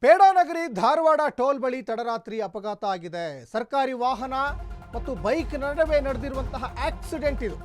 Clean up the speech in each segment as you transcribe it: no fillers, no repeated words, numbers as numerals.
Pedanagari Dharwad toll ಬಳಿ ತಡರಾತ್ರಿ ಅಪಘಾತ ಆಗಿದೆ. ಸರ್ಕಾರಿ ವಾಹನ ಮತ್ತು ಬೈಕ್ ನಡುವೆ ನಡೆದಿರುವಂತಹ ಆಕ್ಸಿಡೆಂಟ್ ಇದು.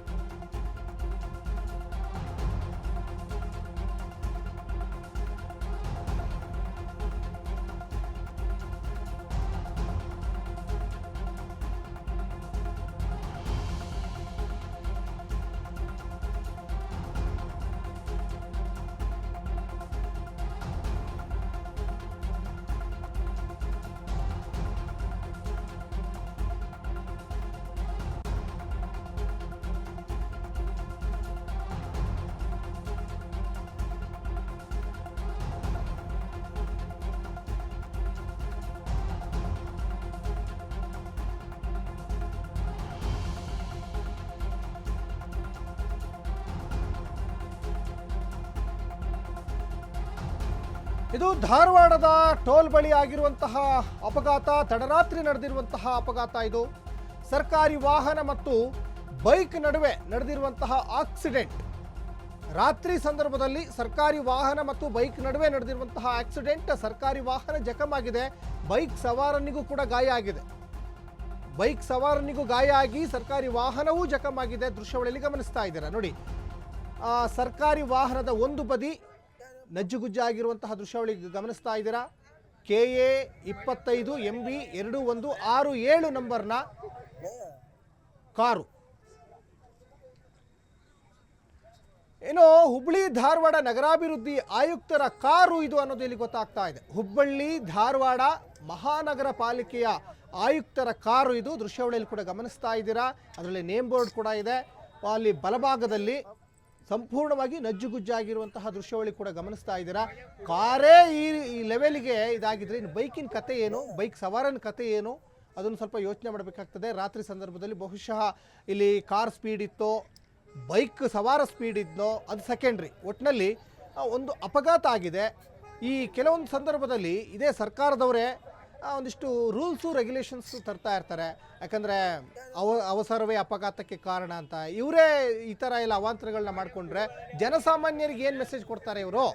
ಇದು ಧಾರವಾಡದ ಟೋಲ್ ಬಳಿ ಆಗಿರುವಂತಹ ಅಪಘಾತ. ತಡರಾತ್ರಿ ನಡೆದಿರುವಂತಹ ಅಪಘಾತ ಇದು. ಸರ್ಕಾರಿ ವಾಹನ ಮತ್ತು ಬೈಕ್ ನಡುವೆ ನಡೆದಿರುವಂತಹ ಆಕ್ಸಿಡೆಂಟ್. ರಾತ್ರಿ ಸಂದರ್ಭದಲ್ಲಿ ಸರ್ಕಾರಿ ವಾಹನ ಮತ್ತು ಬೈಕ್ ನಡುವೆ ನಡೆದಿರುವಂತಹ ಆಕ್ಸಿಡೆಂಟ್. ಸರ್ಕಾರಿ ವಾಹನ ಜಖಮಾಗಿದೆ, ಬೈಕ್ ಸವಾರನಿಗೂ ಕೂಡ ಗಾಯ ಆಗಿದೆ. ಬೈಕ್ ಸವಾರನಿಗೂ ಗಾಯ ಆಗಿ ಸರ್ಕಾರಿ ವಾಹನವೂ ಜಖಮಾಗಿದೆ. ದೃಶ್ಯಾವಳಿಯಲ್ಲಿ ಗಮನಿಸ್ತಾ ಇದ್ದೀರಾ ನೋಡಿ. ಸರ್ಕಾರಿ ವಾಹನದ ಒಂದು ಬದಿ ನಜ್ಜುಗುಜ್ಜಾಗಿರುವಂತಹ ದೃಶ್ಯಾವಳಿ ಗಮನಿಸ್ತಾ ಇದ್ದೀರಾ. KA 25 MB 2167 ನಂಬರ್ನ ಕಾರು. ಏನೋ ಹುಬ್ಬಳ್ಳಿ ಧಾರವಾಡ ನಗರಾಭಿವೃದ್ಧಿ ಆಯುಕ್ತರ ಕಾರು ಇದು ಅನ್ನೋದು ಇಲ್ಲಿ ಗೊತ್ತಾಗ್ತಾ ಇದೆ. ಹುಬ್ಬಳ್ಳಿ ಧಾರವಾಡ ಮಹಾನಗರ ಪಾಲಿಕೆಯ ಆಯುಕ್ತರ ಕಾರು ಇದು. ದೃಶ್ಯಾವಳಿಯಲ್ಲಿ ಕೂಡ ಗಮನಿಸ್ತಾ ಇದ್ದೀರಾ. ಅದರಲ್ಲಿ ನೇಮ್ ಬೋರ್ಡ್ ಕೂಡ ಇದೆ. ಅಲ್ಲಿ ಬಲಭಾಗದಲ್ಲಿ ಸಂಪೂರ್ಣವಾಗಿ ನಜ್ಜುಗುಜ್ಜಾಗಿರುವಂತಹ ದೃಶ್ಯಾವಳಿ ಕೂಡ ಗಮನಿಸ್ತಾ ಇದ್ದೀರಾ. ಕಾರೇ ಈ ಲೆವೆಲ್ಗೆ ಇದಾಗಿದ್ರೆ ಇನ್ನು ಬೈಕಿನ ಕತೆ ಏನು, ಬೈಕ್ ಸವಾರನ ಕತೆ ಏನು, ಅದನ್ನು ಸ್ವಲ್ಪ ಯೋಚನೆ ಮಾಡಬೇಕಾಗ್ತದೆ. ರಾತ್ರಿ ಸಂದರ್ಭದಲ್ಲಿ ಬಹುಶಃ ಇಲ್ಲಿ ಕಾರ್ ಸ್ಪೀಡ್ ಇತ್ತೋ ಬೈಕ್ ಸವಾರ ಸ್ಪೀಡ್ ಇದ್ನೋ ಅದು ಸೆಕೆಂಡ್ರಿ. ಒಟ್ಟಿನಲ್ಲಿ ಒಂದು ಅಪಘಾತ ಆಗಿದೆ. ಈ ಕೆಲವೊಂದು ಸಂದರ್ಭದಲ್ಲಿ ಇದೇ ಸರ್ಕಾರದವರೇ ಒಂದಿಷ್ಟು ರೂಲ್ಸು ರೆಗ್ಯುಲೇಷನ್ಸು ತರ್ತಾ ಇರ್ತಾರೆ. ಯಾಕಂದರೆ ಅವಸರವೇ ಅಪಘಾತಕ್ಕೆ ಕಾರಣ ಅಂತ. ಇವರೇ ಈ ಥರ ಎಲ್ಲ ಅವಾಂತರಗಳನ್ನ ಮಾಡಿಕೊಂಡ್ರೆ ಜನಸಾಮಾನ್ಯರಿಗೆ ಏನು ಮೆಸೇಜ್ ಕೊಡ್ತಾರೆ ಇವರು?